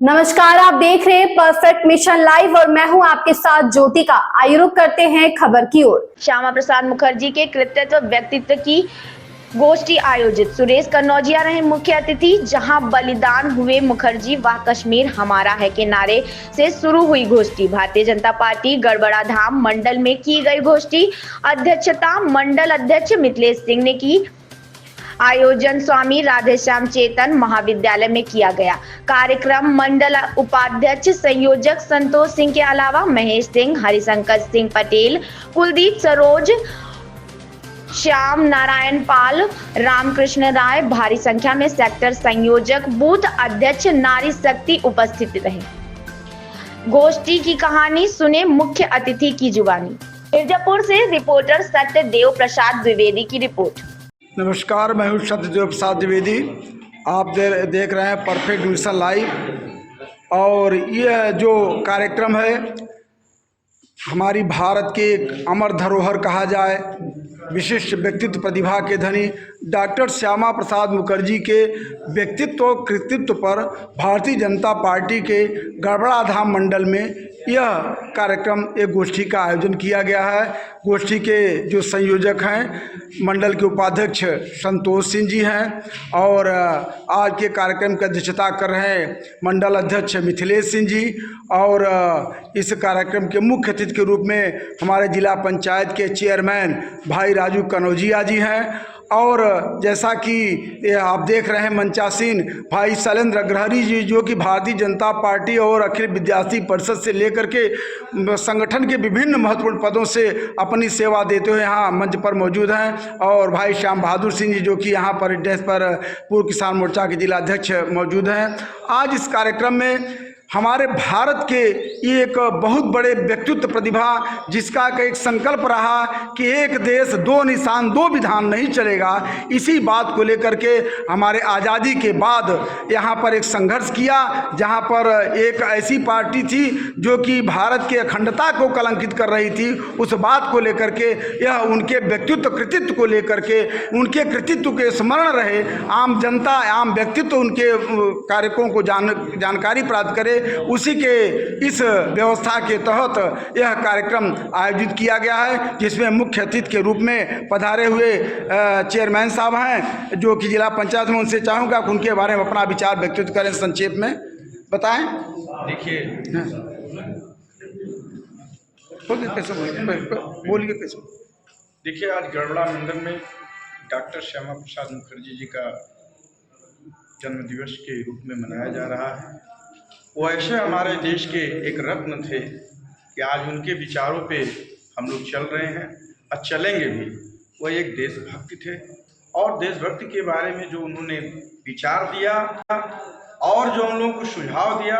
नमस्कार, आप देख रहे हैं परफेक्ट मिशन लाइव और मैं हूं आपके साथ ज्योतिका। आइए रुक करते हैं खबर की ओर। श्यामा प्रसाद मुखर्जी के कृतित्व व्यक्तित्व की गोष्ठी आयोजित। सुरेश कन्नौजिया रहे मुख्य अतिथि। जहां बलिदान हुए मुखर्जी व कश्मीर हमारा है के नारे से शुरू हुई गोष्ठी। भारतीय जनता पार्टी गड़बड़ा धाम मंडल में की गई गोष्ठी। अध्यक्षता मंडल अध्यक्ष मिथिलेश सिंह ने की। आयोजन स्वामी राधेश्याम चेतन महाविद्यालय में किया गया। कार्यक्रम मंडल उपाध्यक्ष संयोजक संतोष सिंह के अलावा महेश सिंह, हरिशंकर सिंह पटेल, कुलदीप सरोज, श्याम नारायण पाल, रामकृष्ण राय, भारी संख्या में सेक्टर संयोजक, बूथ अध्यक्ष, नारी शक्ति उपस्थित रहे। गोष्ठी की कहानी सुने मुख्य अतिथि की जुबानी। मिर्जापुर से रिपोर्टर सत्यदेव प्रसाद द्विवेदी की रिपोर्ट। नमस्कार, मैं हूँ सत्यदेव प्रसाद द्विवेदी। आप देख रहे हैं परफेक्ट मिशन लाइव। और यह जो कार्यक्रम है हमारी भारत के एक अमर धरोहर कहा जाए, विशिष्ट व्यक्तित्व प्रतिभा के धनी डॉक्टर श्यामा प्रसाद मुखर्जी के व्यक्तित्व और कृतित्व पर भारतीय जनता पार्टी के गड़बड़ा धाम मंडल में यह कार्यक्रम एक गोष्ठी का आयोजन किया गया है। गोष्ठी के जो संयोजक हैं मंडल के उपाध्यक्ष संतोष सिंह जी हैं और आज के कार्यक्रम की अध्यक्षता कर रहे हैं मंडल अध्यक्ष मिथिलेश सिंह जी। और इस कार्यक्रम के मुख्य अतिथि के रूप में हमारे जिला पंचायत के चेयरमैन भाई राजू कन्नौजिया जी हैं। और जैसा कि आप देख रहे हैं मंचासीन भाई शैलेंद्र अग्रहरी जी, जो कि भारतीय जनता पार्टी और अखिल विद्यार्थी परिषद से लेकर के संगठन के विभिन्न महत्वपूर्ण पदों से अपनी सेवा देते हुए यहाँ मंच पर मौजूद हैं। और भाई श्याम बहादुर सिंह जी, जो कि यहाँ पर डेस्क पर पूर्व किसान मोर्चा के जिला अध्यक्ष मौजूद हैं। आज इस कार्यक्रम में हमारे भारत के एक बहुत बड़े व्यक्तित्व प्रतिभा, जिसका एक संकल्प रहा कि एक देश दो निशान दो विधान नहीं चलेगा, इसी बात को लेकर के हमारे आज़ादी के बाद यहाँ पर एक संघर्ष किया, जहाँ पर एक ऐसी पार्टी थी जो कि भारत की अखंडता को कलंकित कर रही थी। उस बात को लेकर के यह उनके व्यक्तित्व कृतित्व को लेकर के उनके कृतित्व के स्मरण रहे, आम जनता आम व्यक्तित्व उनके कार्यक्रमों को जानकारी प्राप्त करे, उसी के इस व्यवस्था के तहत यह कार्यक्रम आयोजित किया गया है, जिसमें मुख्य अतिथि के रूप में पधारे हुए चेयरमैन साहब हैं, जो कि जिला पंचायत में। उनसे चाहूँगा कि उनके बारे में अपना विचार व्यक्तित्व करें, संक्षेप में बताएं। देखिए, बोलिए कैसे। देखिए, आज गड़बड़ा मंडल में डॉक्टर श्यामा प्रसाद मुखर्जी जी का जन्मदिवस के रूप में मनाया जा रहा है। वो ऐसे हमारे देश के एक रत्न थे कि आज उनके विचारों पे हम लोग चल रहे हैं और चलेंगे भी। वो एक देशभक्ति थे और देशभक्ति के बारे में जो उन्होंने विचार दिया और जो हम लोगों को सुझाव दिया,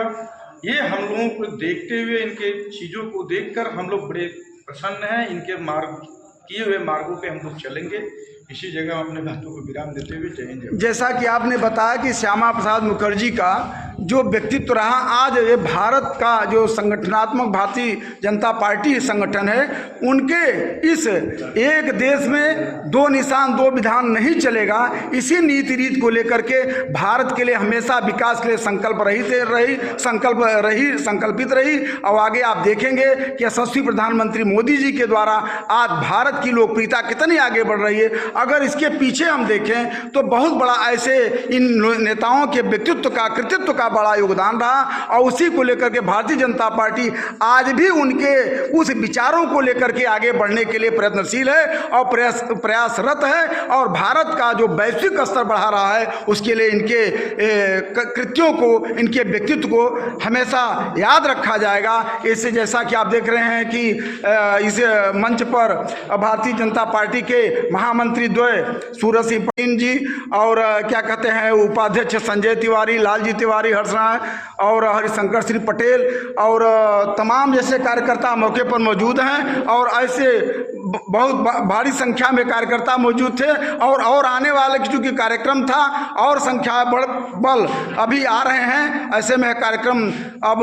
ये हम लोगों को देखते हुए, इनके चीज़ों को देखकर हम लोग बड़े प्रसन्न हैं। इनके किए हुए मार्गों पे हम लोग चलेंगे। इसी जगह अपने बातों को विराम देते हुए जय हिंद। जैसा कि आपने बताया कि श्यामा प्रसाद मुखर्जी का जो व्यक्तित्व रहा, आज ये भारत का जो संगठनात्मक भारतीय जनता पार्टी संगठन है, उनके इस एक देश में दो निशान दो विधान नहीं चलेगा, इसी नीति रीत को लेकर के भारत के लिए हमेशा विकास के लिए संकल्पित रही। और आगे आप देखेंगे कि यशस्वी प्रधानमंत्री मोदी जी के द्वारा आज भारत की लोकप्रियता कितनी आगे बढ़ रही है। अगर इसके पीछे हम देखें तो बहुत बड़ा ऐसे इन नेताओं के व्यक्तित्व का कृतित्व का बड़ा योगदान रहा। और उसी को लेकर के भारतीय जनता पार्टी आज भी उनके उस विचारों को लेकर के आगे बढ़ने के लिए प्रयत्नशील है और प्रयासरत है। और भारत का जो वैश्विक स्तर बढ़ा रहा है, उसके लिए इनके कृत्यों को, इनके व्यक्तित्व को हमेशा याद रखा जाएगा। इससे जैसा कि आप देख रहे हैं कि इस मंच पर भारतीय जनता पार्टी के महामंत्री द्वय सूरज सिंह पटेल जी और क्या कहते हैं उपाध्यक्ष संजय तिवारी, लालजी तिवारी, हर्ष राय और हरिशंकर सिंह पटेल और तमाम जैसे कार्यकर्ता मौके पर मौजूद हैं। और ऐसे बहुत भारी संख्या में कार्यकर्ता मौजूद थे और आने वाले चूँकि कार्यक्रम था और संख्या बल अभी आ रहे हैं। ऐसे में कार्यक्रम अब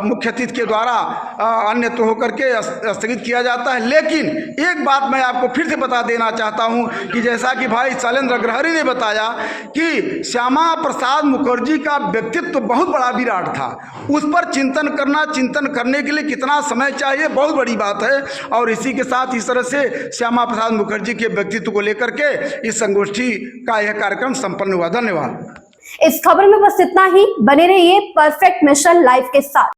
मुख्य अतिथि के द्वारा अन्य तो होकर के स्थगित किया जाता है। लेकिन एक बात मैं आपको फिर से बता देना चाहता हूं कि जैसा कि भाई शैलेंद्र अग्रहरी ने बताया कि श्यामा प्रसाद मुखर्जी का व्यक्तित्व व्यक्तित्व बहुत बड़ा विराट था, उस पर चिंतन करने के लिए कितना समय चाहिए, बहुत बड़ी बात है। और इसी के साथ इस तरह से श्यामा प्रसाद मुखर्जी के व्यक्तित्व को लेकर के इस संगोष्ठी का यह कार्यक्रम संपन्न हुआ। धन्यवाद। इस खबर में बस इतना ही। बने रहिए परफेक्ट मिशन लाइव के साथ।